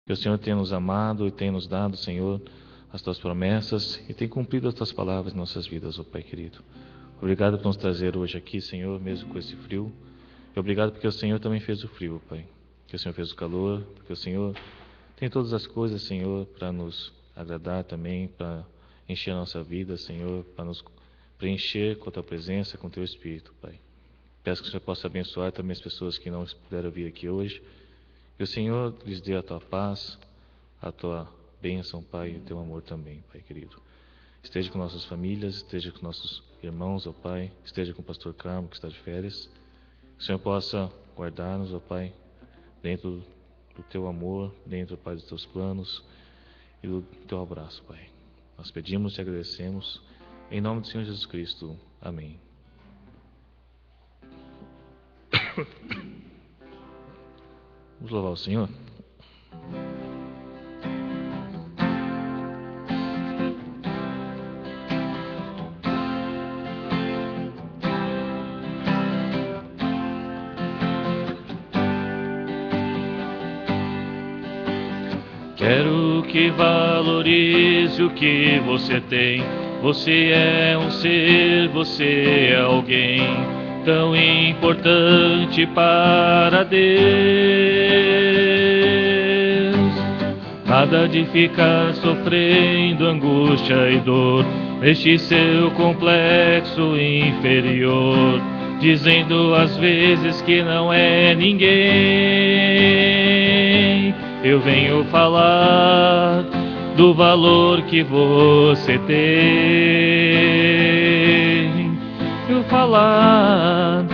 que o Senhor tem nos amado e tem nos dado, Senhor, as Tuas promessas e tem cumprido as Tuas palavras em nossas vidas, ó Pai querido. Obrigado por nos trazer hoje aqui, Senhor, mesmo com esse frio. E obrigado porque o Senhor também fez o frio, Pai. Que o Senhor fez o calor, porque o Senhor tem todas as coisas, Senhor, para nos agradar também, para encher a nossa vida, Senhor, para nos preencher com a Tua presença, com o Teu Espírito, Pai. Peço que o Senhor possa abençoar também as pessoas que não puderam vir aqui hoje. Que o Senhor lhes dê a Tua paz, a Tua bênção, Pai, e o Teu amor também, Pai querido. Esteja com nossas famílias, esteja com nossos irmãos, ó Pai, esteja com o pastor Carmo, que está de férias. Que o Senhor possa guardar-nos, ó Pai, dentro do Teu amor, dentro, Pai, dos Teus planos e do Teu abraço, Pai. Nós pedimos e agradecemos, em nome do Senhor Jesus Cristo. Amém. Vamos louvar o Senhor? Quero que valorize o que você tem. Você é um ser, você é alguém tão importante para Deus. Nada de ficar sofrendo angústia e dor neste seu complexo inferior, dizendo às vezes que não é ninguém. Eu venho falar do valor que você tem. Eu falar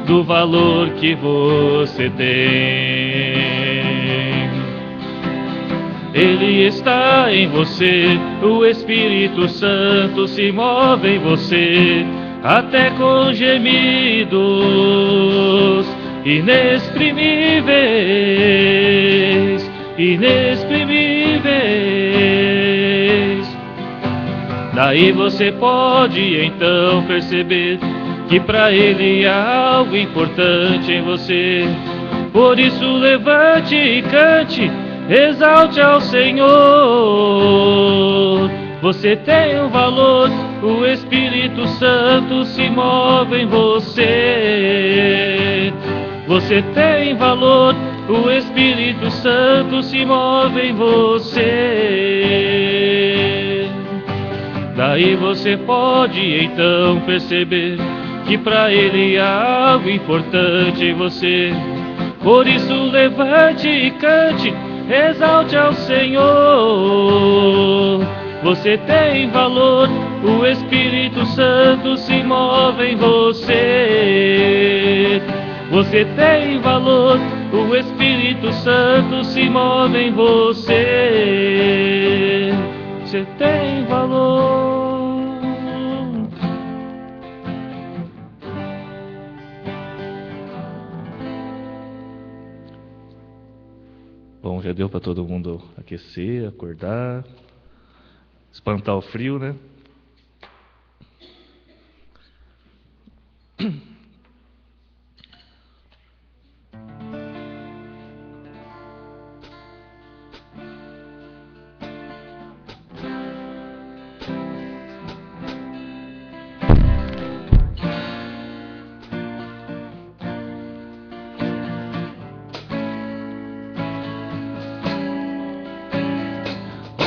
do valor que você tem. Ele está em você, o Espírito Santo se move em você, até com gemidos inexprimíveis, inexprimíveis. Daí você pode então perceber que para Ele há algo importante em você. Por isso levante e cante, exalte ao Senhor. Você tem um valor, o Espírito Santo se move em você. Você tem valor, o Espírito Santo se move em você. Daí você pode então perceber que para Ele há algo importante em você. Por isso levante e cante, exalte ao Senhor. Você tem valor, o Espírito Santo se move em você. Você tem valor, o Espírito Santo se move em você. Você tem valor. Bom, já deu para todo mundo aquecer, acordar, espantar o frio, né?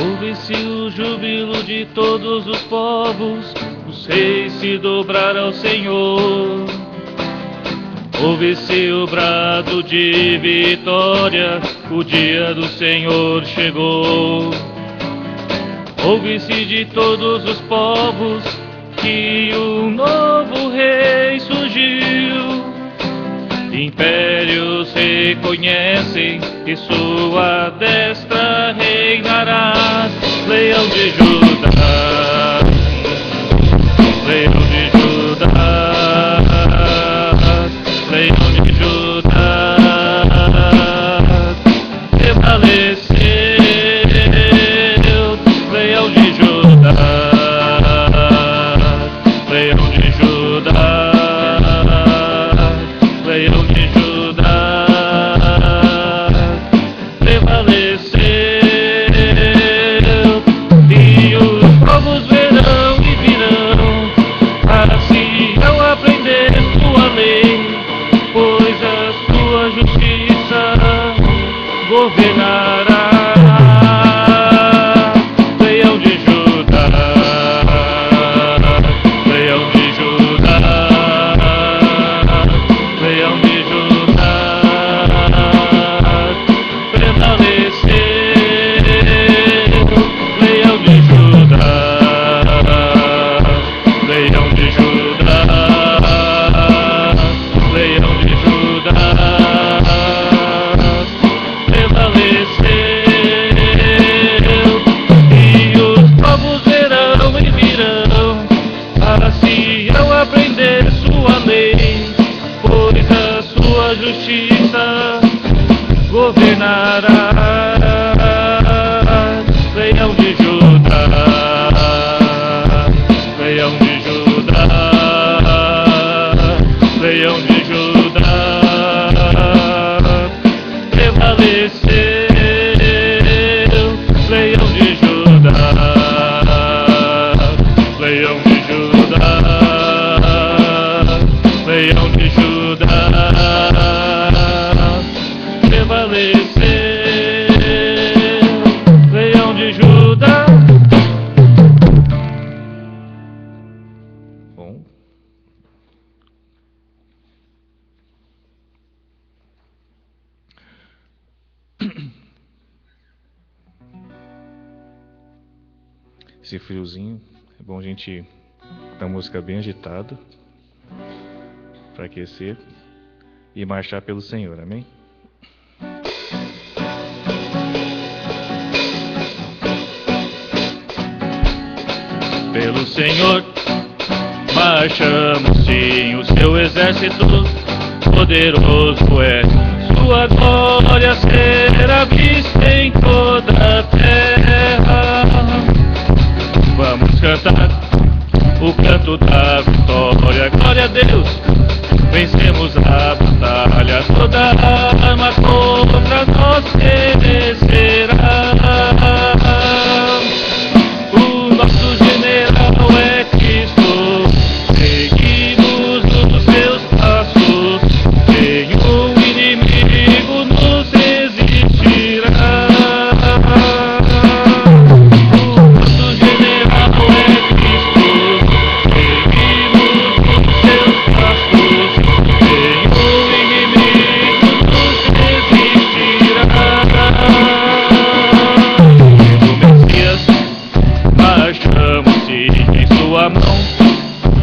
Ouve-se o júbilo de todos os povos, os reis se dobraram ao Senhor. Ouve-se o brado de vitória, o dia do Senhor chegou. Ouve-se de todos os povos que um novo rei surgiu. Impérios reconhecem que sua destra reinará. Leão de Judá, Leão de Judá, Leão de Judá, prevaleceu, Leão de Judá, Leão de Judá, Leão de Judá, prevaleceu. Esse friozinho, é bom a gente dar música bem agitada para aquecer e marchar pelo Senhor, amém? Pelo Senhor marchamos sim, o seu exército poderoso é. Sua glória será vista em toda a terra. Vamos cantar o canto da vitória. Glória a Deus, vencemos a batalha. Toda arma contra nós perecerá. O nosso general é Cristo, seguimos os seus passos. Nenhum inimigo nos resistirá. O nosso general é Cristo, seguimos os seus passos. Nenhum inimigo nos resistirá. Pelo Messias marchamos e em sua mão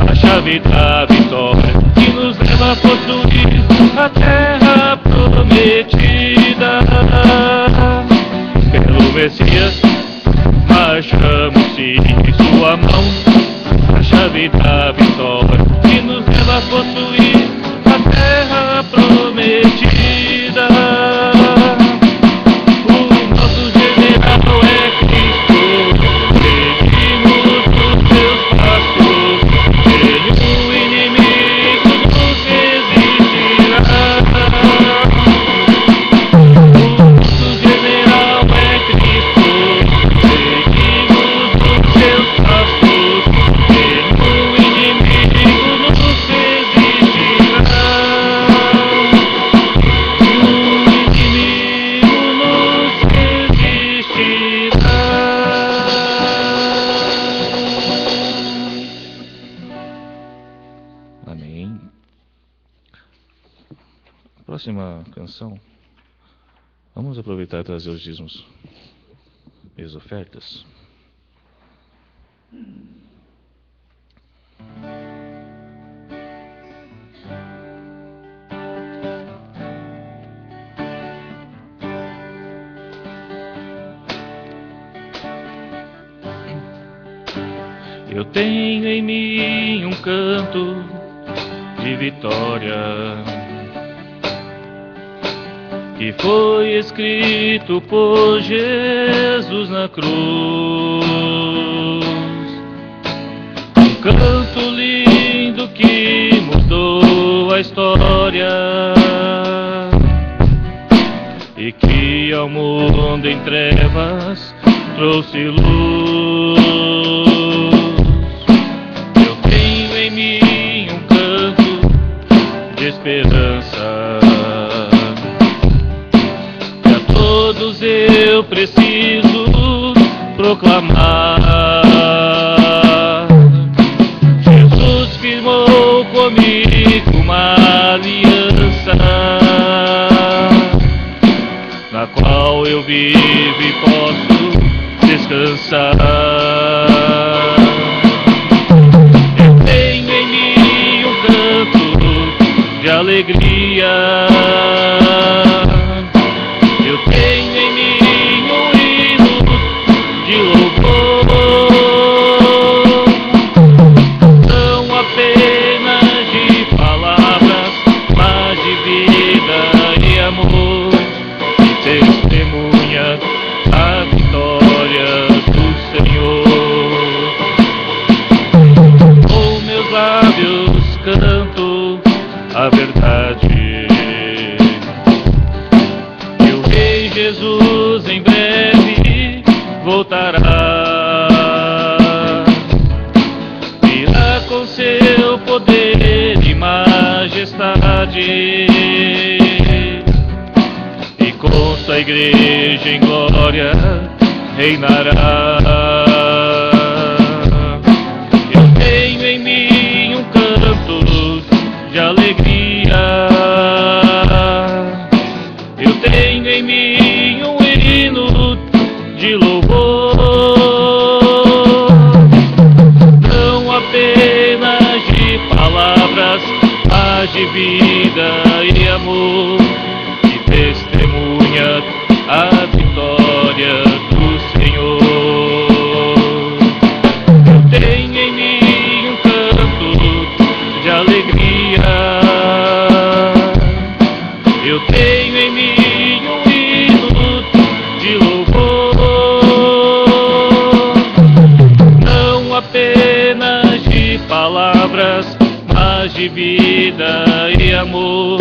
a chave da vitória que nos leva a possuir a terra prometida. Pelo Messias marchamos e em sua mão a chave da vitória que nos leva a possuir a terra prometida. O nosso general é Cristo, seguimos os seus passos. Nenhum inimigo nos resistirá. O nosso general é Cristo, seguimos os seus passos. Nenhum inimigo nos resistirá. Nenhum inimigo nos resistirá. Amém. Próxima canção. Vamos aproveitar e trazer os dízimos e as ofertas. Eu tenho em mim um canto de vitória que foi escrito por Jesus na cruz. Um canto lindo que mudou a história e que ao mundo em trevas trouxe luz. Eu tenho em mim um canto de esperança, todos eles preciso proclamar. Jesus firmou comigo uma aliança, na qual eu vivo e posso descansar. Eu tenho em mim um canto de alegria, eu tenho em mim um hino de louvor, não apenas de palavras, mas de vida e amor, que testemunha a vitória do Senhor. Com meus lábios canto a verdade, que o Rei Jesus em breve voltará, virá com seu poder e majestade, e com sua igreja em glória reinará. Eu tenho em mim um canto de alegria, eu tenho em mim um hino de louvor, não apenas de palavras, mas de vida e amor, que testemunha a vitória do Senhor. Eu tenho em mim um canto de alegria, eu tenho em mim um hino de louvor, não apenas de palavras, mas de vida e amor,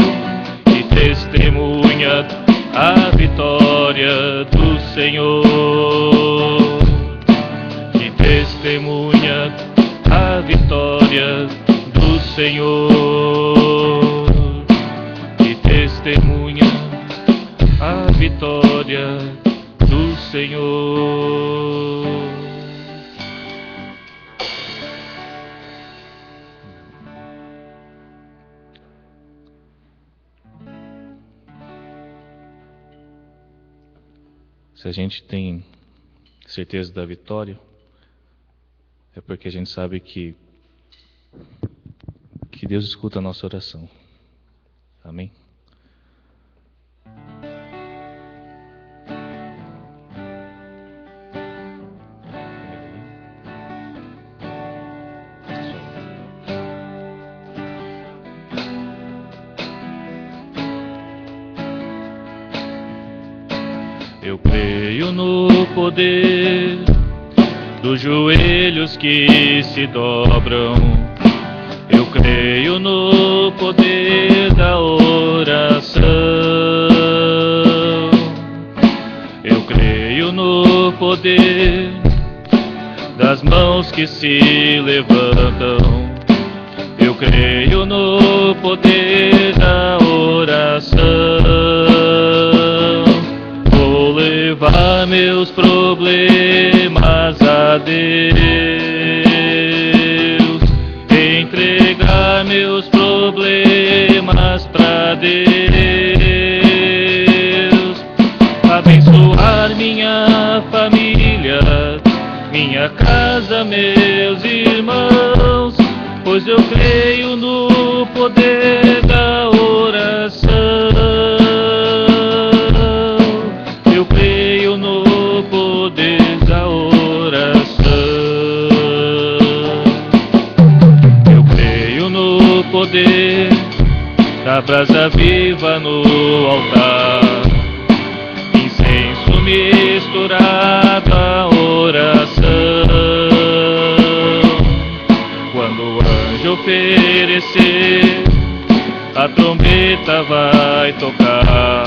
que testemunha a vitória do Senhor, que testemunha a vitória do Senhor, que testemunha a vitória do Senhor. Se a gente tem certeza da vitória, é porque a gente sabe que Deus escuta a nossa oração. Amém? Eu creio no poder dos joelhos que se dobram, eu creio no poder da oração, eu creio no poder das mãos que se levantam, eu creio no poder da oração. Vou levar meus problemas a Deus, entregar meus problemas pra Deus, abençoar minha família, minha casa, meus irmãos, pois eu creio no poder da oração. Eu creio no poder da oração. Eu creio no poder da brasa viva no altar, incenso misturado à oração. Quando o anjo oferecer, a trombeta vai tocar,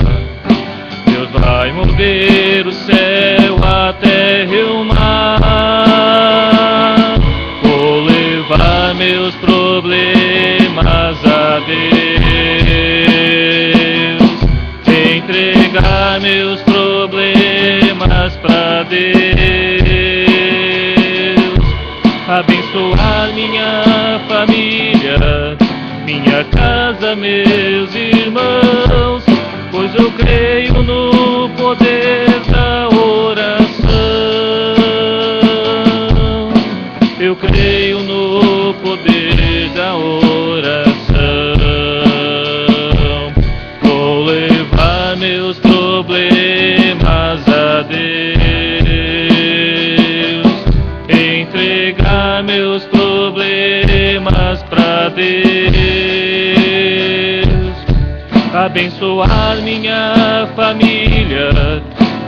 Deus vai mover o céu, a terra e o mar. Vou levar meus problemas a Deus, entregar meus problemas problemas pra Deus. Abençoar minha família, minha casa, meus irmãos, pois eu creio no poder da oração. Eu creio no poder da oração. Vou levar meus problemas a Deus, entregar meus problemas pra Deus, abençoar minha família,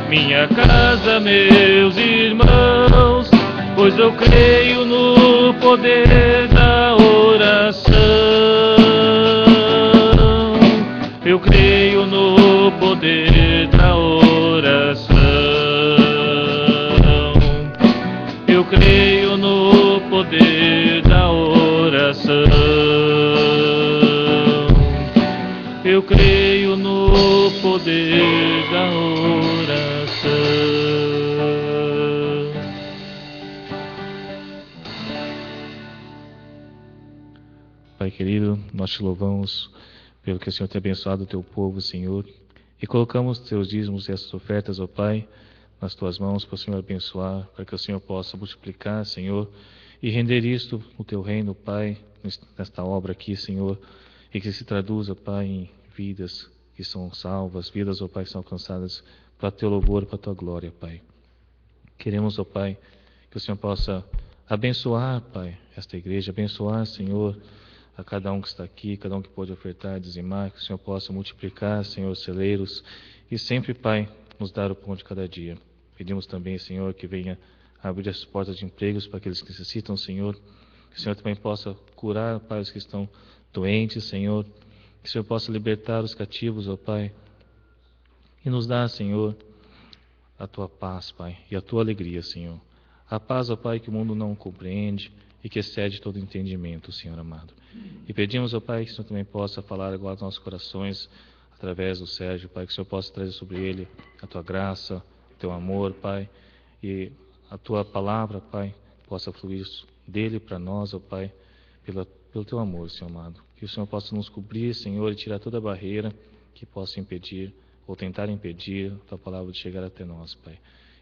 minha casa, meus irmãos, pois eu creio no poder da oração. Eu creio no poder da oração. Eu creio no poder da oração. Eu creio no poder da oração. Pai querido, nós te louvamos pelo que o Senhor tem abençoado o teu povo, Senhor, e colocamos teus dízimos e essas ofertas, ó Pai, nas tuas mãos para o Senhor abençoar, para que o Senhor possa multiplicar, Senhor, e render isto no teu reino, Pai, nesta obra aqui, Senhor, e que se traduza, Pai, em vidas que são salvas, vidas, ó Pai, que são alcançadas para teu louvor, para tua glória, Pai. Queremos, ó Pai, que o Senhor possa abençoar, Pai, esta igreja, abençoar, Senhor, a cada um que está aqui, cada um que pode ofertar, dizimar, que o Senhor possa multiplicar, Senhor, celeiros, e sempre, Pai, nos dar o pão de cada dia. Pedimos também, Senhor, que venha abrir as portas de empregos para aqueles que necessitam, Senhor, que o Senhor também possa curar, Pai, os que estão doentes, Senhor, que o Senhor possa libertar os cativos, ó Pai, e nos dar, Senhor, a tua paz, Pai, e a tua alegria, Senhor. A paz, ó Pai, que o mundo não compreende e que excede todo entendimento, Senhor amado. E pedimos, ó Pai, que o Senhor também possa falar agora aos nossos corações, através do Sérgio, Pai, que o Senhor possa trazer sobre ele a tua graça, o teu amor, Pai, e a tua palavra, Pai, possa fluir dele para nós, ó Pai, pelo teu amor, Senhor amado. Que o Senhor possa nos cobrir, Senhor, e tirar toda barreira que possa impedir ou tentar impedir a tua palavra de chegar até nós, Pai.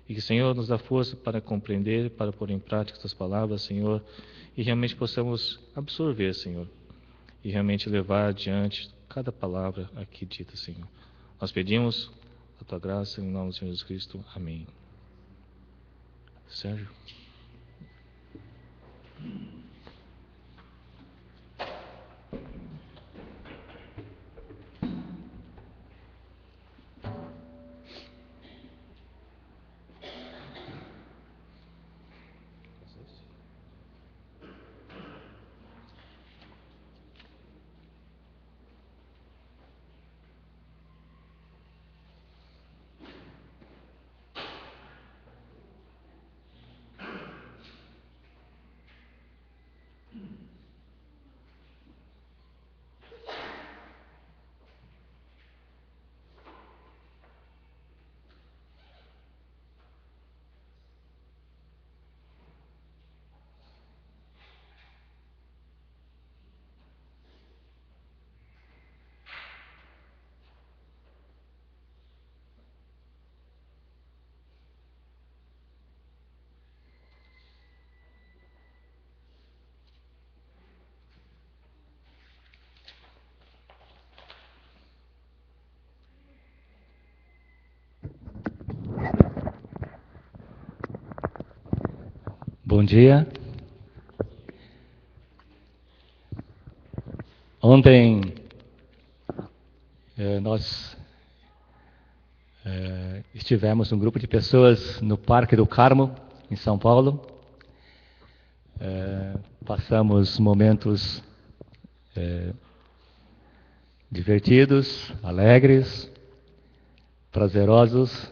E que o Senhor nos dá força para compreender, para pôr em prática estas palavras, Senhor, e realmente possamos absorver, Senhor, e realmente levar adiante cada palavra aqui dita, Senhor. Nós pedimos a tua graça em nome do Senhor Jesus Cristo. Amém. Sérgio. Bom dia. Ontem nós estivemos um grupo de pessoas no Parque do Carmo, em São Paulo. Passamos momentos divertidos, alegres, prazerosos,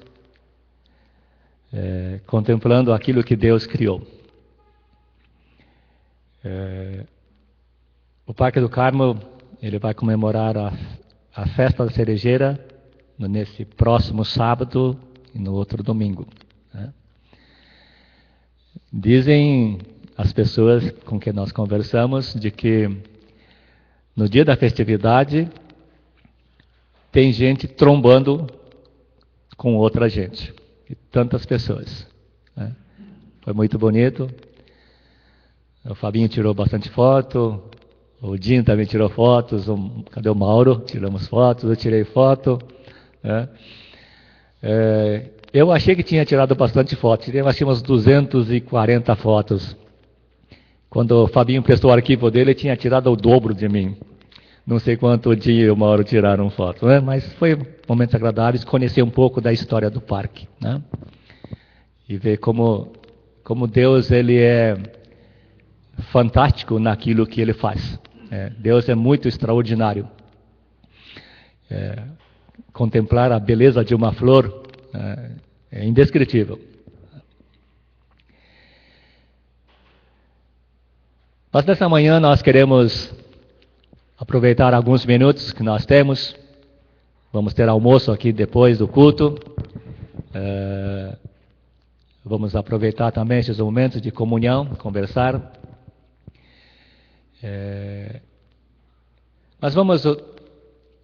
contemplando aquilo que Deus criou. O Parque do Carmo, ele vai comemorar a festa da cerejeira nesse próximo sábado e no outro domingo. né? Dizem as pessoas com quem nós conversamos de que no dia da festividade tem gente trombando com outra gente, e tantas pessoas, né? Foi muito bonito. O Fabinho tirou bastante foto, o Dinho também tirou fotos, cadê o Mauro? Tiramos fotos, eu tirei foto, né? Eu achei que tinha tirado bastante fotos, nós tínhamos 240 fotos. Quando o Fabinho prestou o arquivo dele, ele tinha tirado o dobro de mim. Não sei quanto o Dinho e o Mauro tiraram fotos, né? Mas foi momentos agradáveis, conhecer um pouco da história do parque, né? E ver como Deus ele é fantástico naquilo que ele faz. Deus é muito extraordinário. Contemplar a beleza de uma flor é indescritível. Mas nessa manhã nós queremos aproveitar alguns minutos que nós temos. Vamos ter almoço aqui depois do culto. Vamos aproveitar também esses momentos de comunhão, conversar. Mas vamos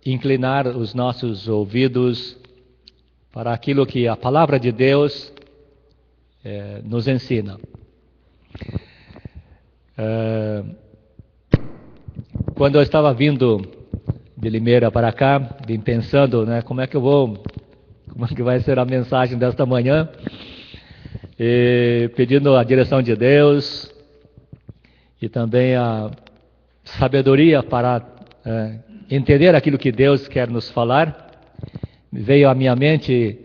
inclinar os nossos ouvidos para aquilo que a palavra de Deus nos ensina. Quando eu estava vindo de Limeira para cá, vim pensando, né, como é que vai ser a mensagem desta manhã, e pedindo a direção de Deus e também a sabedoria para entender aquilo que Deus quer nos falar. Veio à minha mente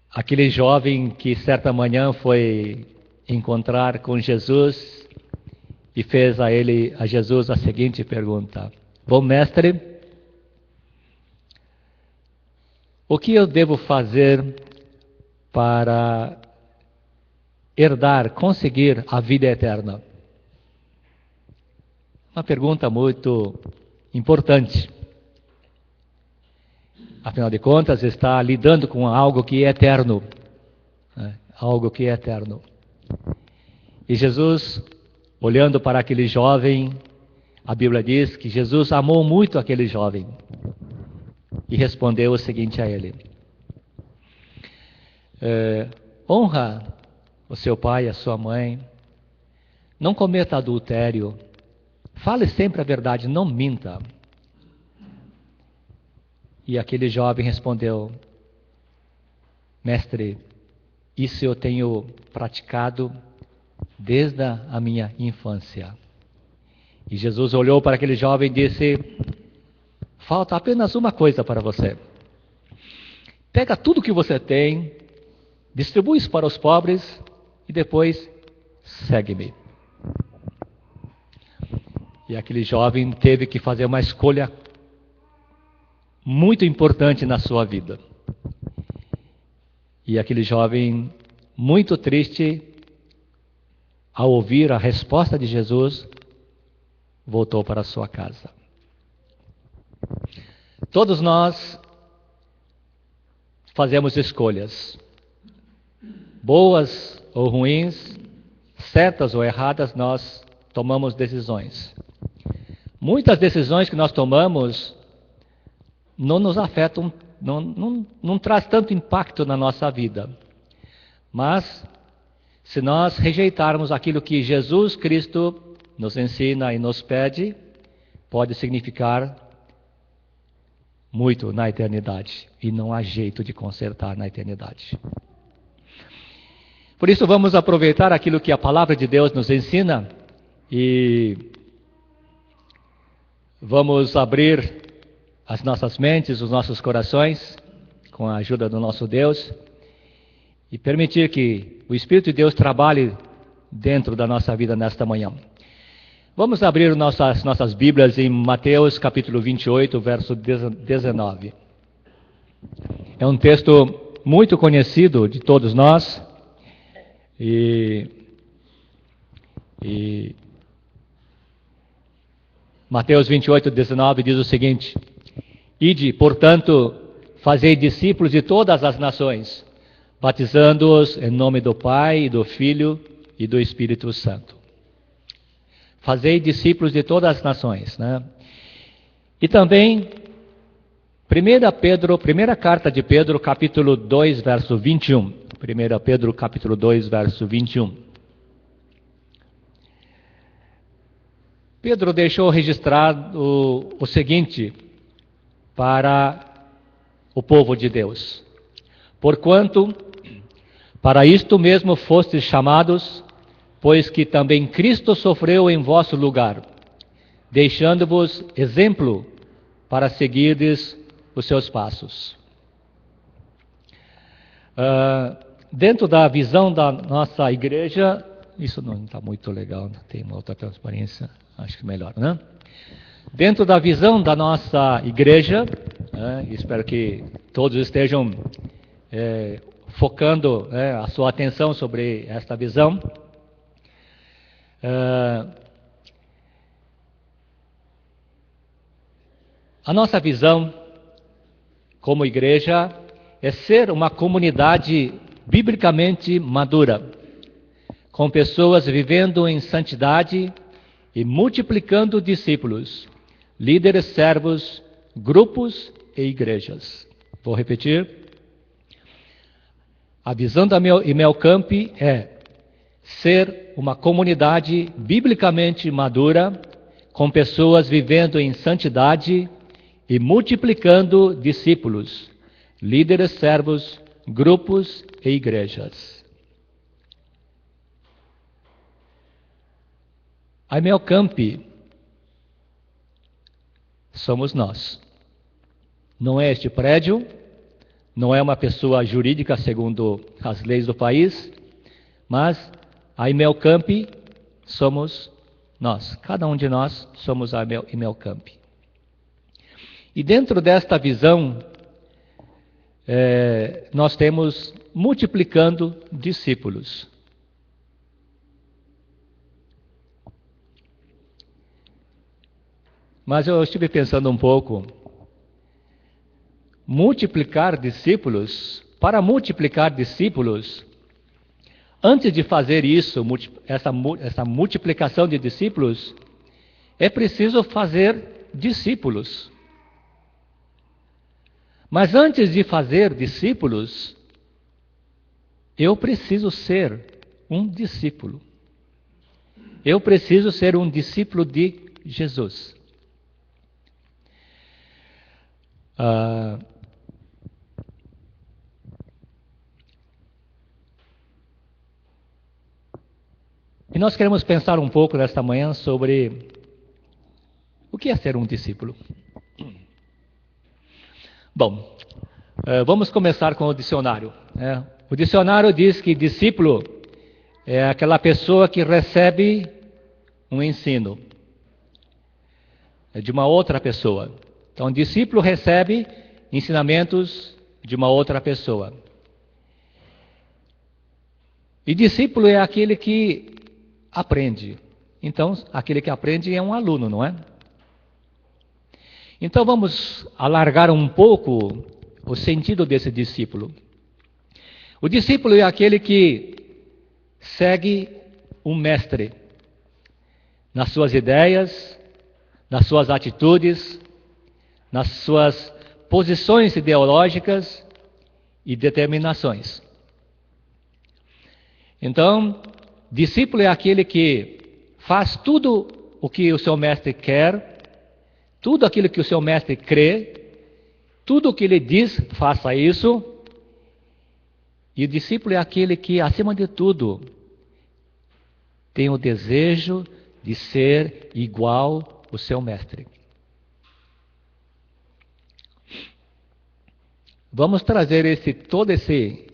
aquele jovem que certa manhã foi encontrar com Jesus e fez a Jesus a seguinte pergunta: Bom mestre, o que eu devo fazer para conseguir a vida eterna? Uma pergunta muito importante. Afinal de contas, está lidando com algo que é eterno. Algo que é eterno. E Jesus, olhando para aquele jovem, a Bíblia diz que Jesus amou muito aquele jovem e respondeu o seguinte a ele: honra o seu pai e a sua mãe, não cometa adultério, fale sempre a verdade, não minta. E aquele jovem respondeu: mestre, isso eu tenho praticado desde a minha infância. E Jesus olhou para aquele jovem e disse: falta apenas uma coisa para você. Pega tudo que você tem, distribui isso para os pobres e depois segue-me. E aquele jovem teve que fazer uma escolha muito importante na sua vida. E aquele jovem, muito triste, ao ouvir a resposta de Jesus, voltou para a sua casa. Todos nós fazemos escolhas, boas ou ruins, certas ou erradas, nós tomamos decisões. Muitas decisões que nós tomamos não nos afetam, não traz tanto impacto na nossa vida. Mas, se nós rejeitarmos aquilo que Jesus Cristo nos ensina e nos pede, pode significar muito na eternidade. E não há jeito de consertar na eternidade. Por isso, vamos aproveitar aquilo que a palavra de Deus nos ensina e vamos abrir as nossas mentes, os nossos corações, com a ajuda do nosso Deus, e permitir que o Espírito de Deus trabalhe dentro da nossa vida nesta manhã. Vamos abrir nossas Bíblias em Mateus capítulo 28, verso 19. É um texto muito conhecido de todos nós, e Mateus 28, 19 diz o seguinte: Ide, portanto, fazei discípulos de todas as nações, batizando-os em nome do Pai, e do Filho e do Espírito Santo. Fazei discípulos de todas as nações, né? E também, primeira carta de Pedro, capítulo 2, verso 21. 1 Pedro, capítulo 2, verso 21. Pedro deixou registrado o seguinte para o povo de Deus: porquanto para isto mesmo fostes chamados, pois que também Cristo sofreu em vosso lugar, deixando-vos exemplo para seguirdes os seus passos. Dentro da visão da nossa igreja, isso não está muito legal, tem uma outra transparência, acho que melhor, né? Dentro da visão da nossa igreja, espero que todos estejam focando a sua atenção sobre esta visão. A nossa visão como igreja é ser uma comunidade biblicamente madura, com pessoas vivendo em santidade e multiplicando discípulos, líderes, servos, grupos e igrejas. Vou repetir. A visão da Imelcamp é ser uma comunidade biblicamente madura, com pessoas vivendo em santidade e multiplicando discípulos, líderes, servos, grupos e igrejas. A Imelcamp somos nós. Não é este prédio, não é uma pessoa jurídica segundo as leis do país, mas a Imelcamp somos nós. Cada um de nós somos a Imelcamp. E dentro desta visão, nós temos multiplicando discípulos. Mas eu estive pensando um pouco, para multiplicar discípulos, antes de fazer isso, essa multiplicação de discípulos, é preciso fazer discípulos. Mas antes de fazer discípulos, eu preciso ser um discípulo. Eu preciso ser um discípulo de Jesus. E nós queremos pensar um pouco nesta manhã sobre o que é ser um discípulo. Bom, vamos começar com o dicionário. O dicionário diz que discípulo é aquela pessoa que recebe um ensino de uma outra pessoa. Então, discípulo recebe ensinamentos de uma outra pessoa. E discípulo é aquele que aprende. Então, aquele que aprende é um aluno, não é? Então, vamos alargar um pouco o sentido desse discípulo. O discípulo é aquele que segue um mestre nas suas ideias, nas suas atitudes, nas suas posições ideológicas e determinações. Então, discípulo é aquele que faz tudo o que o seu mestre quer, tudo aquilo que o seu mestre crê, tudo o que ele diz, faça isso. E o discípulo é aquele que, acima de tudo, tem o desejo de ser igual ao seu mestre. Vamos trazer todo esse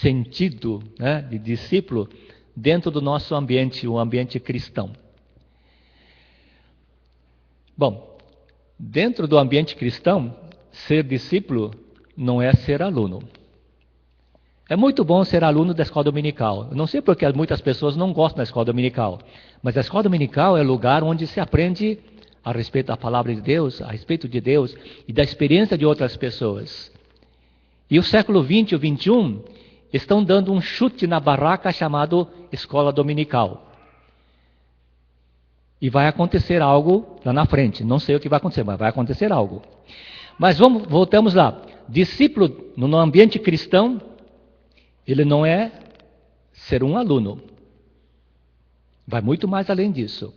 sentido, né, de discípulo dentro do nosso ambiente, o ambiente cristão. Bom, dentro do ambiente cristão, ser discípulo não é ser aluno. É muito bom ser aluno da escola dominical. Eu não sei porque muitas pessoas não gostam da escola dominical, mas a escola dominical é o lugar onde se aprende a respeito da palavra de Deus, a respeito de Deus e da experiência de outras pessoas. E o século XX e o XXI estão dando um chute na barraca chamado escola dominical. E vai acontecer algo lá na frente. Não sei o que vai acontecer, mas vai acontecer algo. Mas voltamos lá. Discípulo no ambiente cristão, ele não é ser um aluno. Vai muito mais além disso.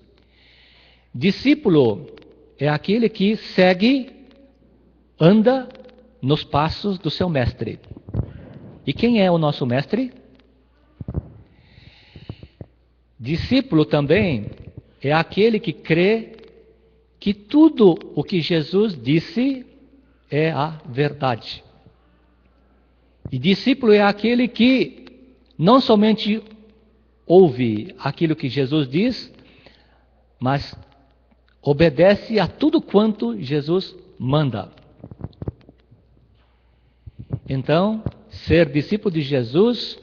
Discípulo é aquele que segue, anda nos passos do seu mestre. E quem é o nosso mestre? Discípulo também é aquele que crê que tudo o que Jesus disse é a verdade. E discípulo é aquele que não somente ouve aquilo que Jesus diz, mas obedece a tudo quanto Jesus manda. Então, ser discípulo de Jesus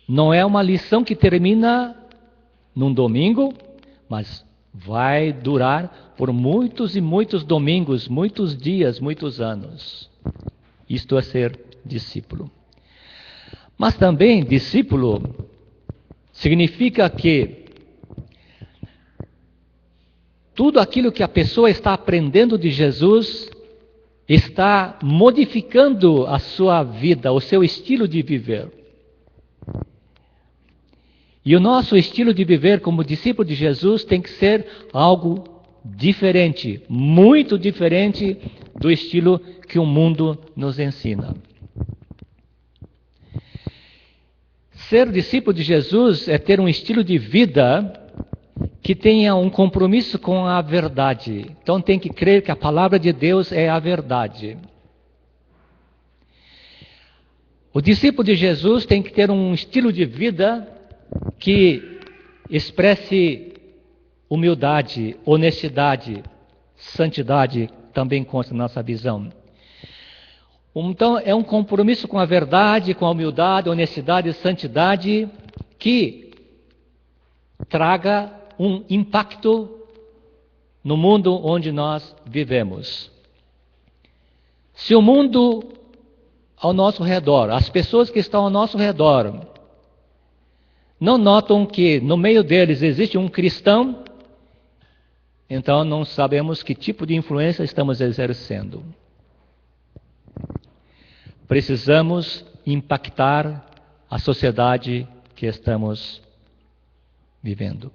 não é uma lição que termina num domingo, mas vai durar por muitos e muitos domingos, muitos dias, muitos anos. Isto é ser discípulo. Mas também discípulo significa que tudo aquilo que a pessoa está aprendendo de Jesus está modificando a sua vida, o seu estilo de viver. E o nosso estilo de viver como discípulo de Jesus tem que ser algo diferente, muito diferente do estilo que o mundo nos ensina. Ser discípulo de Jesus é ter um estilo de vida que tenha um compromisso com a verdade. Então tem que crer que a palavra de Deus é a verdade. O discípulo de Jesus tem que ter um estilo de vida que expresse humildade, honestidade, santidade, também consta na nossa visão. Então é um compromisso com a verdade, com a humildade, honestidade e santidade que traga um impacto no mundo onde nós vivemos. Se o mundo ao nosso redor, as pessoas que estão ao nosso redor, não notam que no meio deles existe um cristão, então não sabemos que tipo de influência estamos exercendo. Precisamos impactar a sociedade que estamos vivendo.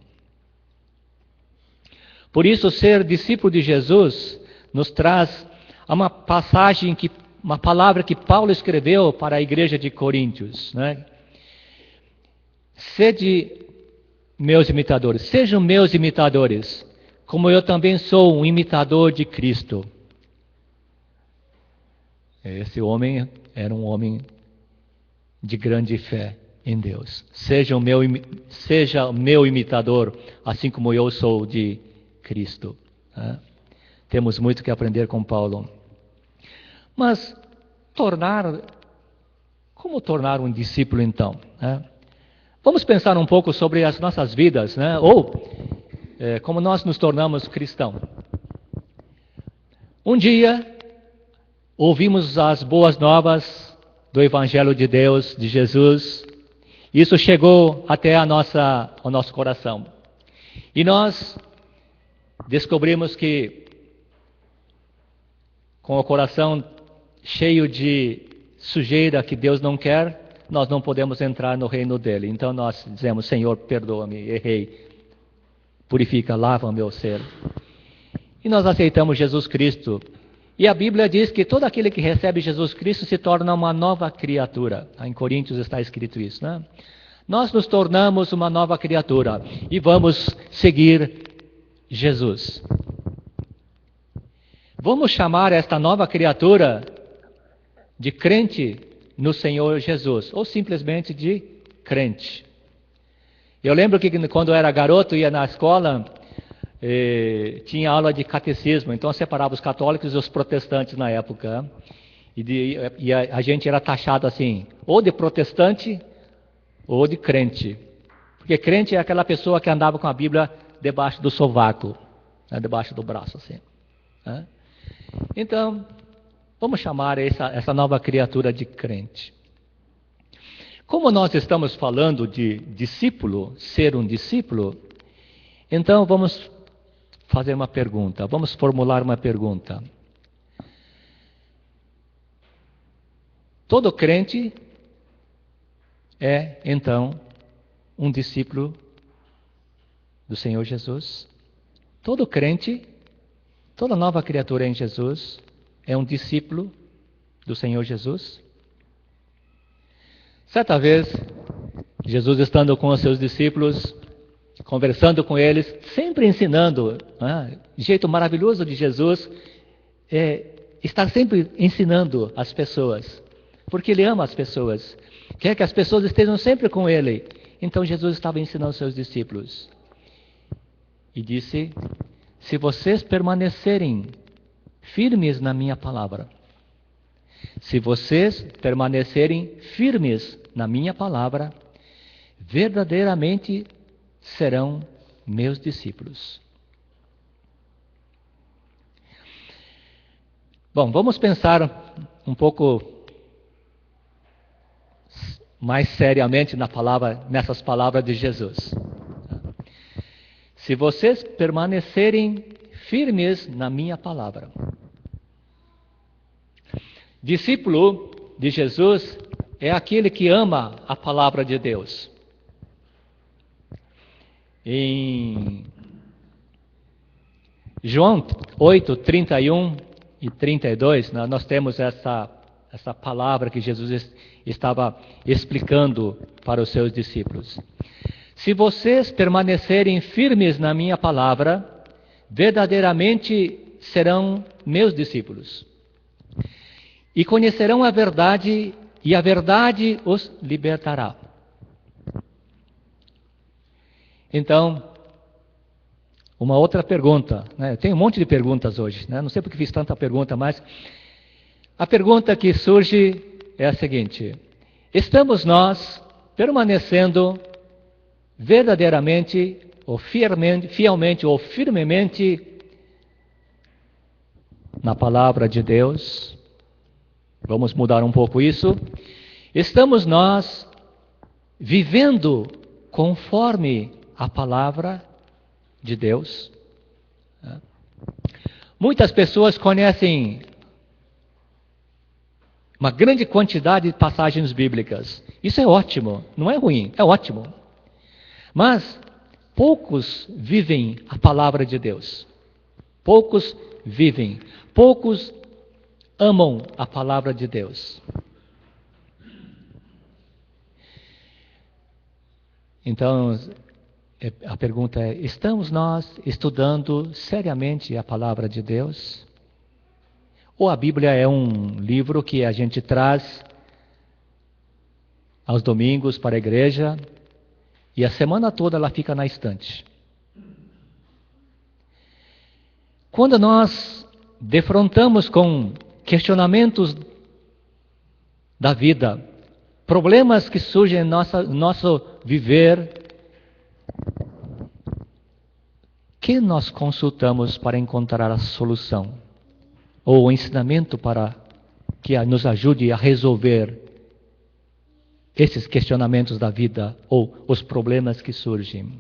Por isso, ser discípulo de Jesus nos traz uma passagem, uma palavra que Paulo escreveu para a igreja de Coríntios, né? Sede meus imitadores, sejam meus imitadores, como eu também sou um imitador de Cristo. Esse homem era um homem de grande fé em Deus. Seja meu imitador, assim como eu sou de Cristo. Temos muito que aprender com Paulo. Mas como tornar um discípulo então? Vamos pensar um pouco sobre as nossas vidas, como nós nos tornamos cristãos. Um dia ouvimos as boas novas do Evangelho de Deus, de Jesus. Isso chegou até ao nosso coração. E nós descobrimos que, com o coração cheio de sujeira que Deus não quer, nós não podemos entrar no reino dele. Então nós dizemos: Senhor, perdoa-me, errei, purifica, lava o meu ser. E nós aceitamos Jesus Cristo. E a Bíblia diz que todo aquele que recebe Jesus Cristo se torna uma nova criatura. Em Coríntios está escrito isso, né? Nós nos tornamos uma nova criatura e vamos seguir Jesus. Vamos chamar esta nova criatura de crente no Senhor Jesus, ou simplesmente de crente. Eu lembro que quando eu era garoto, ia na escola, tinha aula de catecismo, então separava os católicos e os protestantes na época. E a gente era taxado assim, ou de protestante ou de crente. Porque crente é aquela pessoa que andava com a Bíblia debaixo do sovaco. né, debaixo do braço, assim. Né? Então, vamos chamar essa nova criatura de crente. Como nós estamos falando de discípulo, ser um discípulo, então vamos fazer uma pergunta, vamos formular uma pergunta. Todo crente é, então, um discípulo do Senhor Jesus? Todo crente, toda nova criatura em Jesus é um discípulo do Senhor Jesus? Certa vez, Jesus estando com os seus discípulos, conversando com eles, sempre ensinando, jeito maravilhoso de Jesus é estar sempre ensinando as pessoas, porque Ele ama as pessoas, quer que as pessoas estejam sempre com Ele. Então Jesus estava ensinando os seus discípulos e disse: se vocês permanecerem firmes na minha palavra, se vocês permanecerem firmes na minha palavra, verdadeiramente serão meus discípulos. Bom, vamos pensar um pouco mais seriamente nessas palavras de Jesus. Se vocês permanecerem firmes na minha palavra. Discípulo de Jesus é aquele que ama a palavra de Deus. Em João 8, 31 e 32, nós temos essa palavra que Jesus estava explicando para os seus discípulos. Se vocês permanecerem firmes na minha palavra, verdadeiramente serão meus discípulos. E conhecerão a verdade, e a verdade os libertará. Então, uma outra pergunta, né? Eu tenho um monte de perguntas hoje, né? Não sei porque fiz tanta pergunta, mas a pergunta que surge é a seguinte: estamos nós permanecendo verdadeiramente, ou fielmente ou firmemente na palavra de Deus? Vamos mudar um pouco isso. Estamos nós vivendo conforme a palavra de Deus? Muitas pessoas conhecem uma grande quantidade de passagens bíblicas. Isso é ótimo, não é ruim, é ótimo. Mas poucos vivem a palavra de Deus. Poucos vivem, poucos amam a palavra de Deus. Então, a pergunta é: estamos nós estudando seriamente a palavra de Deus? Ou a Bíblia é um livro que a gente traz aos domingos para a igreja e a semana toda ela fica na estante? Quando nós defrontamos com questionamentos da vida, problemas que surgem em nosso viver, que nós consultamos para encontrar a solução? Ou o ensinamento para que nos ajude a resolver esses questionamentos da vida ou os problemas que surgem?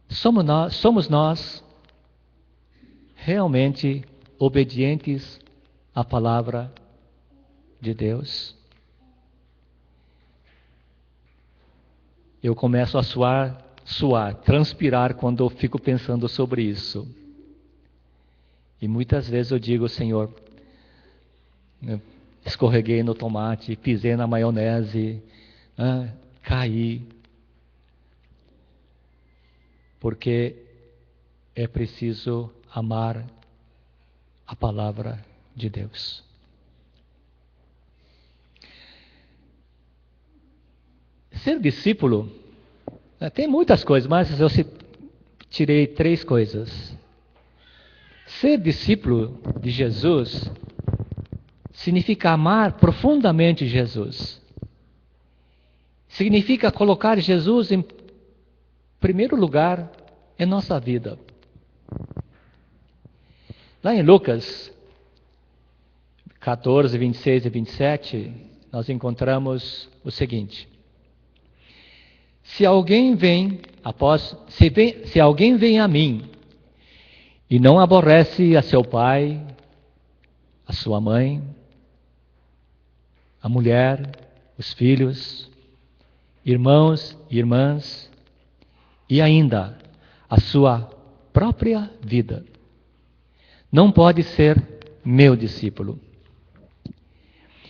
Somos nós realmente obedientes à palavra de Deus? Eu começo a suar, transpirar quando eu fico pensando sobre isso. E muitas vezes eu digo: Senhor, eu escorreguei no tomate, pisei na maionese, caí. Porque é preciso amar a palavra de Deus. Ser discípulo, tem muitas coisas, mas eu tirei 3 coisas. Ser discípulo de Jesus significa amar profundamente Jesus. Significa colocar Jesus em primeiro lugar é nossa vida. Lá em Lucas 14, 26 e 27, nós encontramos o seguinte: se alguém vem a mim e não aborrece a seu pai, a sua mãe, a mulher, os filhos, irmãos e irmãs, e ainda a sua própria vida, não pode ser meu discípulo.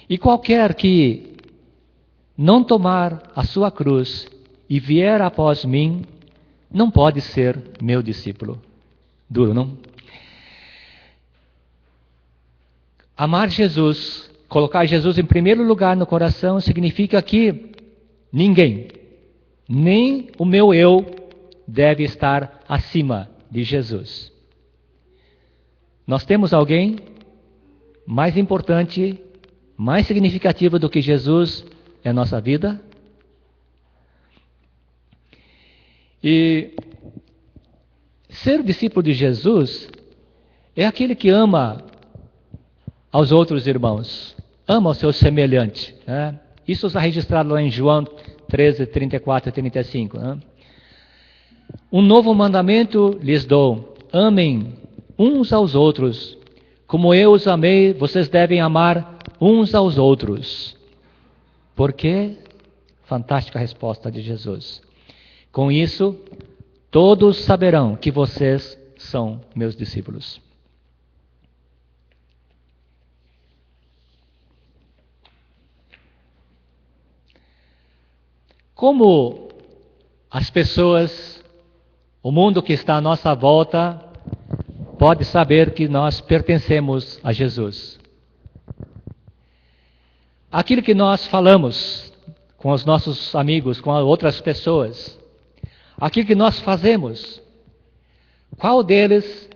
E qualquer que não tomar a sua cruz e vier após mim, não pode ser meu discípulo. Duro, não? Amar Jesus, colocar Jesus em primeiro lugar no coração, significa que ninguém, nem o meu eu, deve estar acima de Jesus. Nós temos alguém mais importante, mais significativo do que Jesus em nossa vida? E ser discípulo de Jesus é aquele que ama aos outros irmãos, ama o seu semelhante. Né? Isso está registrado lá em João 13, 34 e 35. Né? Um novo mandamento lhes dou: amem uns aos outros. Como eu os amei, vocês devem amar uns aos outros. Por quê? Fantástica resposta de Jesus. Com isso, todos saberão que vocês são meus discípulos. Como as pessoas, o mundo que está à nossa volta, pode saber que nós pertencemos a Jesus? Aquilo que nós falamos com os nossos amigos, com outras pessoas, aquilo que nós fazemos, qual deles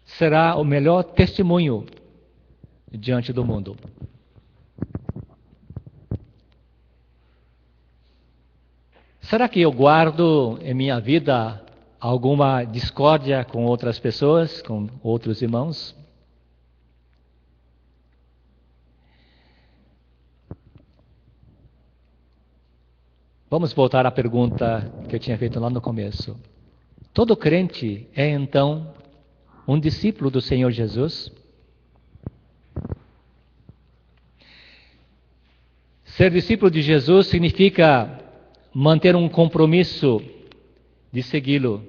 será o melhor testemunho diante do mundo? Será que eu guardo em minha vida alguma discórdia com outras pessoas, com outros irmãos? Vamos voltar à pergunta que eu tinha feito lá no começo. Todo crente é então um discípulo do Senhor Jesus? Ser discípulo de Jesus significa manter um compromisso de segui-lo,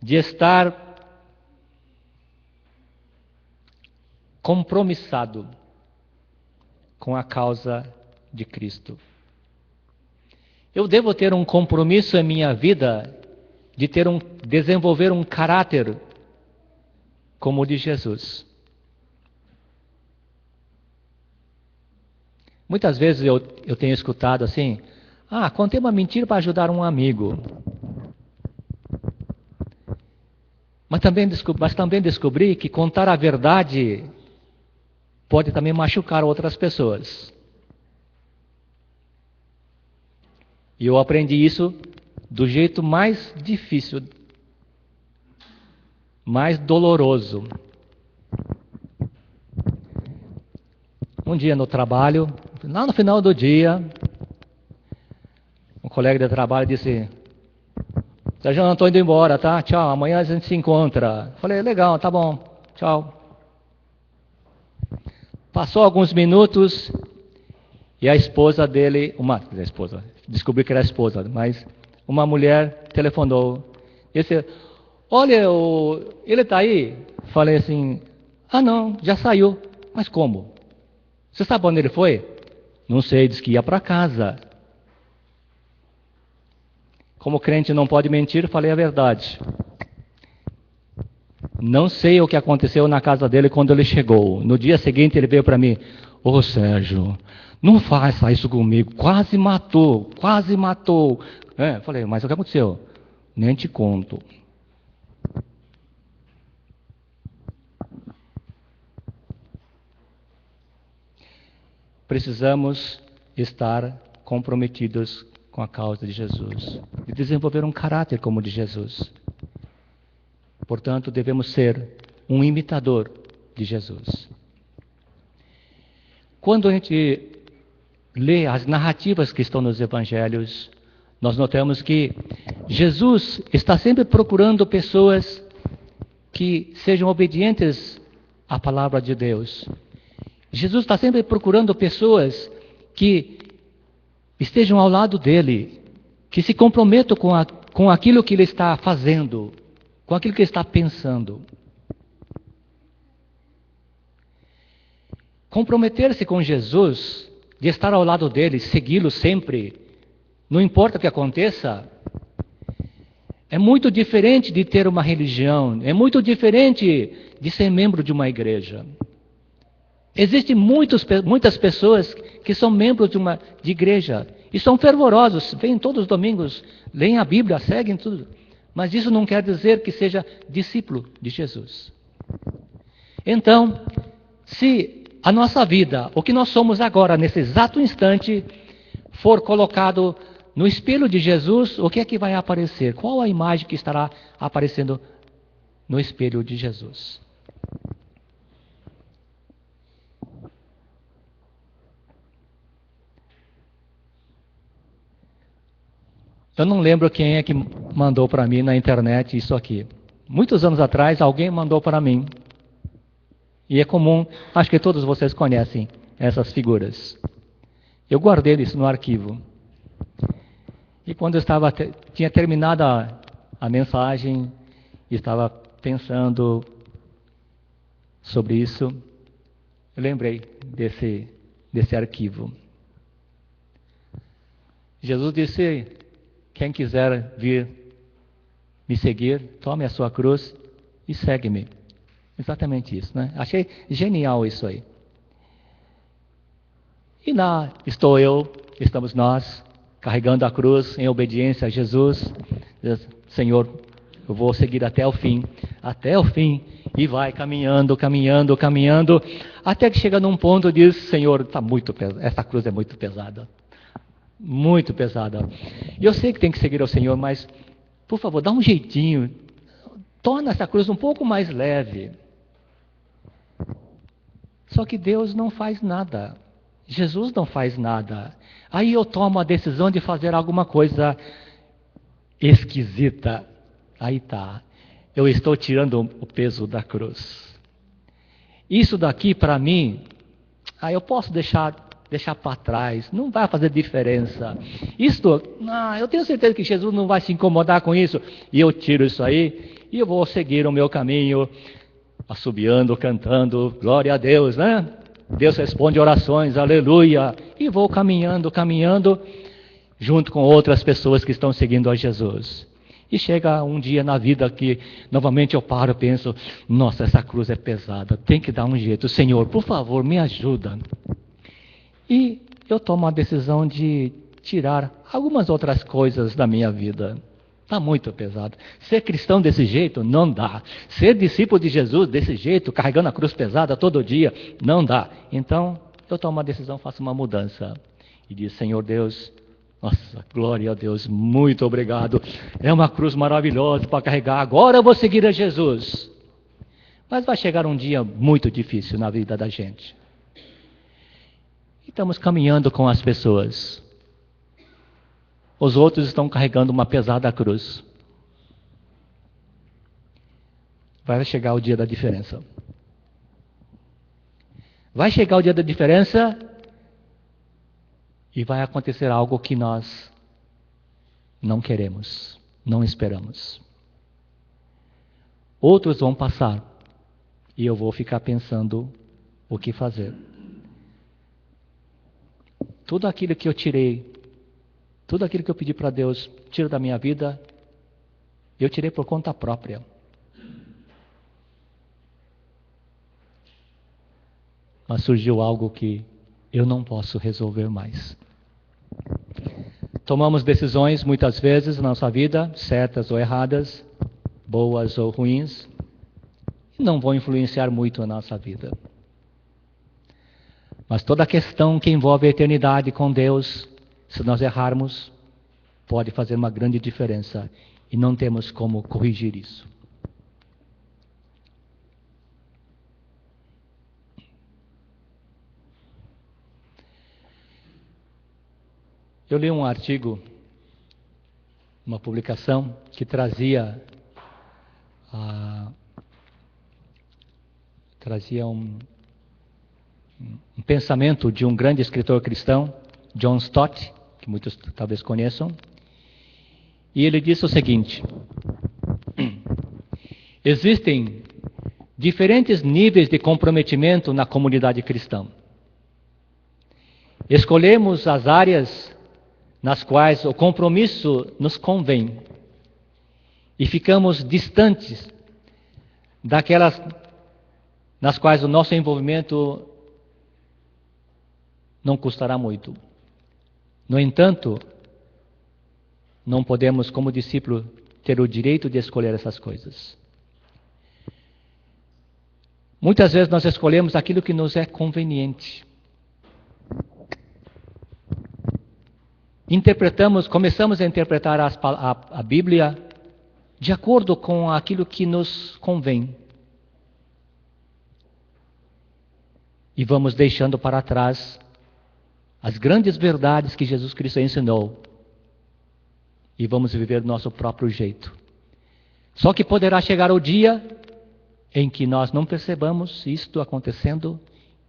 de estar compromissado com a causa de Cristo. Eu devo ter um compromisso em minha vida de desenvolver um caráter como o de Jesus. Muitas vezes eu tenho escutado assim: contei uma mentira para ajudar um amigo. Mas também descobri que contar a verdade pode também machucar outras pessoas. E eu aprendi isso do jeito mais difícil, mais doloroso. Um dia no trabalho, lá no final do dia, um colega de trabalho disse: Sérgio, não estou indo embora, tá? Tchau, amanhã a gente se encontra. Falei: legal, tá bom, tchau. Passou alguns minutos e a esposa dele, descobri que era a esposa, mas uma mulher telefonou. Disse: olha, ele está aí? Falei assim: não, já saiu. Mas como? Você sabe onde ele foi? Não sei, disse que ia para casa. Como crente não pode mentir, falei a verdade. Não sei o que aconteceu na casa dele quando ele chegou. No dia seguinte ele veio para mim: Sérgio, não faça isso comigo, quase matou. Falei: mas o que aconteceu? Nem te conto. Precisamos estar comprometidos com a causa de Jesus, de desenvolver um caráter como o de Jesus. Portanto, devemos ser um imitador de Jesus. Quando a gente lê as narrativas que estão nos evangelhos, nós notamos que Jesus está sempre procurando pessoas que sejam obedientes à palavra de Deus. Jesus está sempre procurando pessoas que estejam ao lado dele, que se comprometam com aquilo que ele está fazendo, com aquilo que ele está pensando. Comprometer-se com Jesus, de estar ao lado dele, segui-lo sempre, não importa o que aconteça, é muito diferente de ter uma religião, é muito diferente de ser membro de uma igreja. Existem muitas pessoas que são membros de igreja e são fervorosos, vêm todos os domingos, leem a Bíblia, seguem tudo, mas isso não quer dizer que seja discípulo de Jesus. Então, se a nossa vida, o que nós somos agora, nesse exato instante, for colocado no espelho de Jesus, o que é que vai aparecer? Qual a imagem que estará aparecendo no espelho de Jesus? Eu não lembro quem é que mandou para mim na internet isso aqui. Muitos anos atrás, alguém mandou para mim. E é comum, acho que todos vocês conhecem essas figuras. Eu guardei isso no arquivo. E quando eu tinha terminado a mensagem, estava pensando sobre isso, eu lembrei desse arquivo. Jesus disse: quem quiser vir me seguir, tome a sua cruz e segue-me. Exatamente isso, né? Achei genial isso aí. E estamos nós, carregando a cruz em obediência a Jesus. Diz, Senhor, eu vou seguir até o fim, e vai caminhando, até que chega num ponto e diz: Senhor, essa cruz é muito pesada. Muito pesada. E eu sei que tem que seguir ao Senhor, mas, por favor, dá um jeitinho. Torna essa cruz um pouco mais leve. Só que Deus não faz nada. Jesus não faz nada. Aí eu tomo a decisão de fazer alguma coisa esquisita. Aí tá. Eu estou tirando o peso da cruz. Isso daqui, para mim, eu posso deixar para trás, não vai fazer diferença. Eu tenho certeza que Jesus não vai se incomodar com isso. E eu tiro isso aí e eu vou seguir o meu caminho, assobiando, cantando, glória a Deus, né? Deus responde orações, aleluia. E vou caminhando, junto com outras pessoas que estão seguindo a Jesus. E chega um dia na vida que, novamente eu paro e penso: nossa, essa cruz é pesada, tem que dar um jeito. Senhor, por favor, me ajuda. E eu tomo a decisão de tirar algumas outras coisas da minha vida. Está muito pesado. Ser cristão desse jeito, não dá. Ser discípulo de Jesus desse jeito, carregando a cruz pesada todo dia, não dá. Então, eu tomo a decisão, faço uma mudança. E diz: Senhor Deus, nossa, glória a Deus, muito obrigado. É uma cruz maravilhosa para carregar. Agora eu vou seguir a Jesus. Mas vai chegar um dia muito difícil na vida da gente. Estamos caminhando com as pessoas. Os outros estão carregando uma pesada cruz. Vai chegar o dia da diferença. Vai chegar o dia da diferença e vai acontecer algo que nós não queremos, não esperamos. Outros vão passar e eu vou ficar pensando o que fazer. Tudo aquilo que eu tirei, tudo aquilo que eu pedi para Deus, tira da minha vida, eu tirei por conta própria. Mas surgiu algo que eu não posso resolver mais. Tomamos decisões muitas vezes na nossa vida, certas ou erradas, boas ou ruins, e não vão influenciar muito a nossa vida. Mas toda a questão que envolve a eternidade com Deus, se nós errarmos, pode fazer uma grande diferença e não temos como corrigir isso. Eu li um artigo, uma publicação que trazia um pensamento de um grande escritor cristão, John Stott, que muitos talvez conheçam, e ele disse o seguinte: existem diferentes níveis de comprometimento na comunidade cristã. Escolhemos as áreas nas quais o compromisso nos convém e ficamos distantes daquelas nas quais o nosso envolvimento não custará muito. No entanto, não podemos, como discípulo, ter o direito de escolher essas coisas. Muitas vezes nós escolhemos aquilo que nos é conveniente. Começamos a interpretar a Bíblia de acordo com aquilo que nos convém. E vamos deixando para trás as grandes verdades que Jesus Cristo ensinou. E vamos viver do nosso próprio jeito. Só que poderá chegar o dia em que nós não percebamos isto acontecendo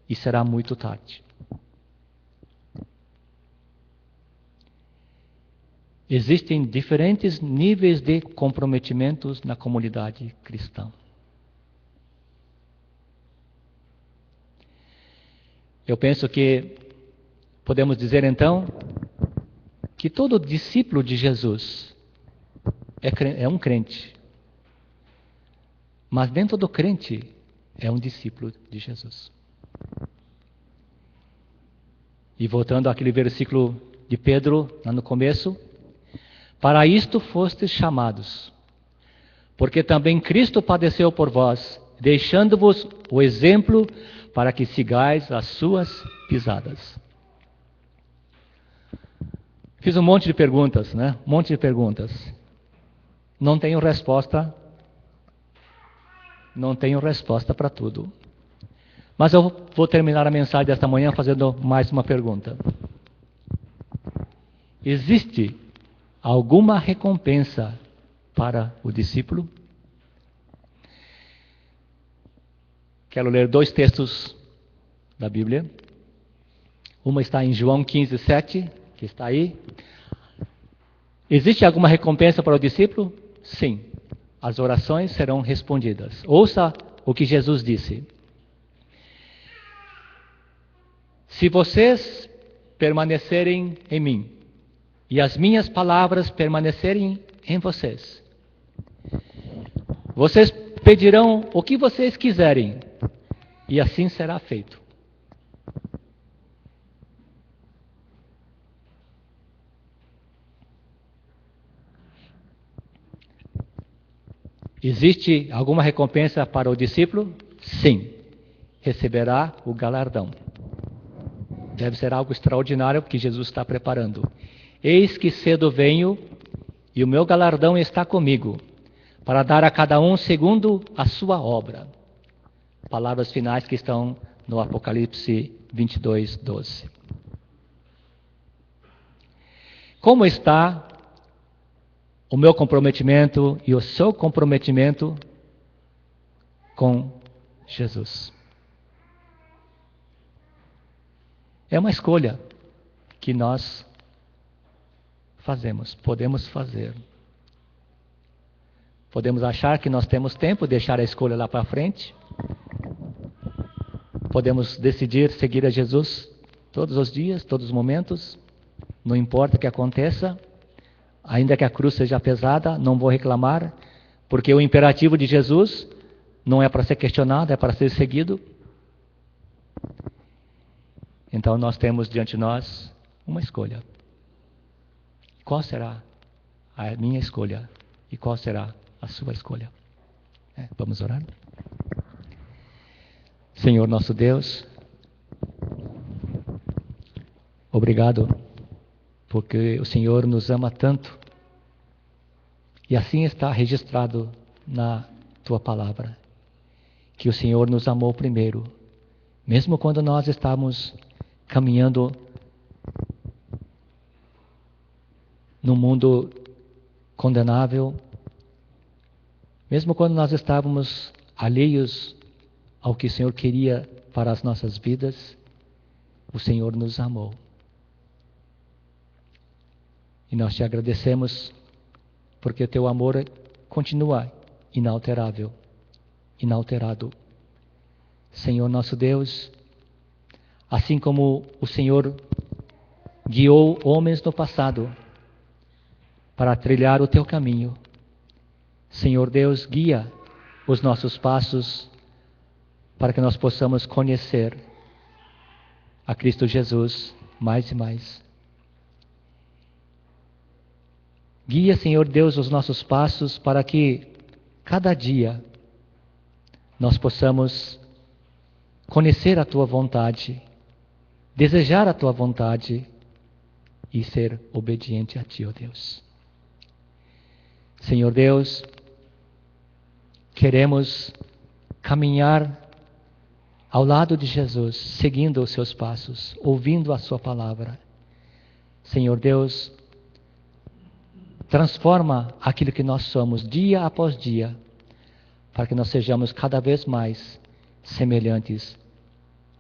e será muito tarde. Existem diferentes níveis de comprometimentos na comunidade cristã. Eu penso que podemos dizer então que todo discípulo de Jesus é um crente. Mas dentro do crente é um discípulo de Jesus. E voltando àquele versículo de Pedro, lá no começo: para isto fostes chamados, porque também Cristo padeceu por vós, deixando-vos o exemplo para que sigais as suas pisadas. Fiz um monte de perguntas, né? Um monte de perguntas. Não tenho resposta para tudo. Mas eu vou terminar a mensagem desta manhã fazendo mais uma pergunta. Existe alguma recompensa para o discípulo? Quero ler 2 textos da Bíblia. Uma está em João 15:7, que está aí. Existe alguma recompensa para o discípulo? Sim. As orações serão respondidas. Ouça o que Jesus disse: se vocês permanecerem em mim e as minhas palavras permanecerem em vocês, vocês pedirão o que vocês quiserem e assim será feito. Existe alguma recompensa para o discípulo? Sim. Receberá o galardão. Deve ser algo extraordinário que Jesus está preparando. Eis que cedo venho e o meu galardão está comigo, para dar a cada um segundo a sua obra. Palavras finais que estão no Apocalipse 22:12. Como está o meu comprometimento e o seu comprometimento com Jesus? É uma escolha que nós podemos fazer. Podemos achar que nós temos tempo, deixar a escolha lá para frente. Podemos decidir seguir a Jesus todos os dias, todos os momentos, não importa o que aconteça. Ainda que a cruz seja pesada, não vou reclamar, porque o imperativo de Jesus não é para ser questionado, é para ser seguido. Então nós temos diante de nós uma escolha. Qual será a minha escolha e qual será a sua escolha? Vamos orar? Senhor nosso Deus, obrigado porque o Senhor nos ama tanto. E assim está registrado na tua palavra, que o Senhor nos amou primeiro, mesmo quando nós estávamos caminhando num mundo condenável, mesmo quando nós estávamos alheios ao que o Senhor queria para as nossas vidas, o Senhor nos amou. E nós te agradecemos porque o teu amor continua inalterável, inalterado. Senhor nosso Deus, assim como o Senhor guiou homens no passado para trilhar o teu caminho, Senhor Deus, guia os nossos passos para que nós possamos conhecer a Cristo Jesus mais e mais. Guia, Senhor Deus, os nossos passos para que cada dia nós possamos conhecer a tua vontade, desejar a tua vontade e ser obediente a ti, ó Deus. Senhor Deus, queremos caminhar ao lado de Jesus, seguindo os seus passos, ouvindo a sua palavra. Senhor Deus, transforma aquilo que nós somos dia após dia, para que nós sejamos cada vez mais semelhantes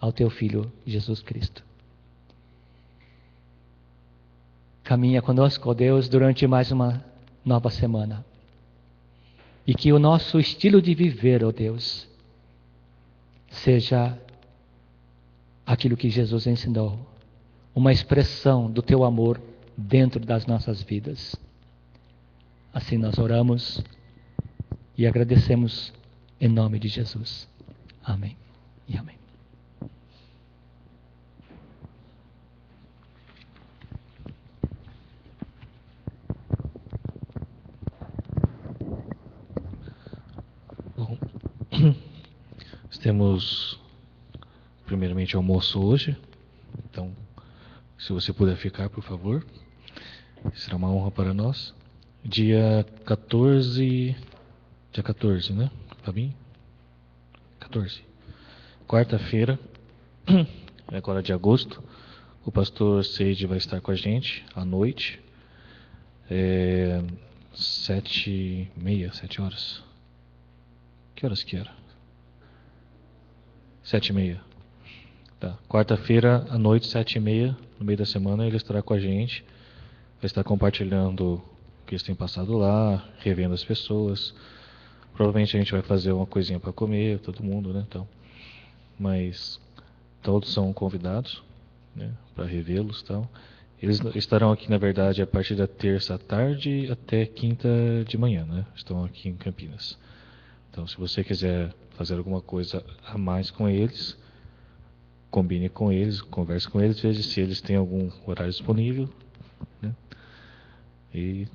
ao teu Filho Jesus Cristo. Caminha conosco, ó Deus, durante mais uma nova semana. E que o nosso estilo de viver, ó Deus, seja aquilo que Jesus ensinou, uma expressão do teu amor dentro das nossas vidas. Assim nós oramos e agradecemos em nome de Jesus. Amém e amém. Bom, nós temos primeiramente almoço hoje, então se você puder ficar, por favor, será uma honra para nós. Dia 14, né, Fabinho? 14. Quarta-feira, agora de agosto, o pastor Seide vai estar com a gente à noite, 7h30, 7 horas. Que horas que era? 7h30. Tá. Quarta-feira à noite, 7h30, no meio da semana, ele estará com a gente, vai estar compartilhando o que eles têm passado lá, revendo as pessoas. Provavelmente a gente vai fazer uma coisinha para comer, todo mundo, né? Então, mas todos são convidados, né, para revê-los, tal. Eles estarão aqui, na verdade, a partir da terça à tarde até quinta de manhã, né? Estão aqui em Campinas. Então, se você quiser fazer alguma coisa a mais com eles, combine com eles, converse com eles, veja se eles têm algum horário disponível, né? E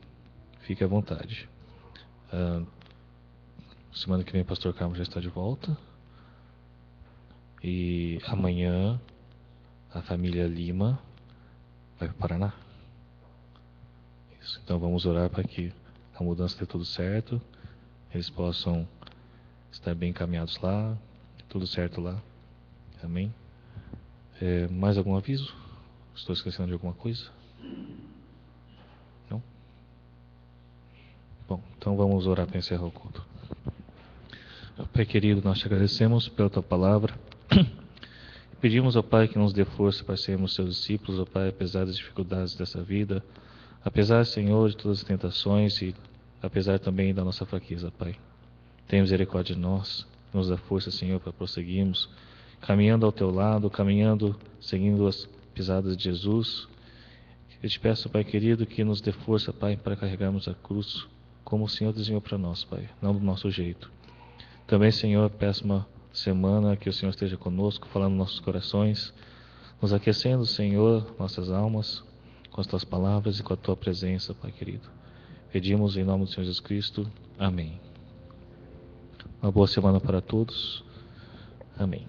fique à vontade. Semana que vem o pastor Carmo já está de volta. E amanhã a família Lima vai para o Paraná. Isso. Então vamos orar para que a mudança dê tudo certo, eles possam estar bem encaminhados lá, tudo certo lá. Amém. Mais algum aviso? Estou esquecendo de alguma coisa? Não? Bom, então vamos orar para encerrar o culto. Pai querido, nós te agradecemos pela tua palavra. Pedimos ao Pai que nos dê força para sermos seus discípulos, ó Pai, apesar das dificuldades dessa vida, apesar, Senhor, de todas as tentações e apesar também da nossa fraqueza, Pai. Tenha misericórdia de nós, nos dá força, Senhor, para prosseguirmos, caminhando ao teu lado, caminhando, seguindo as pisadas de Jesus. Eu te peço, Pai querido, que nos dê força, Pai, para carregarmos a cruz como o Senhor desenhou para nós, Pai, não do nosso jeito. Também, Senhor, peço uma semana que o Senhor esteja conosco, falando nos nossos corações, nos aquecendo, Senhor, nossas almas, com as tuas palavras e com a tua presença, Pai querido. Pedimos em nome do Senhor Jesus Cristo. Amém. Uma boa semana para todos. Amém.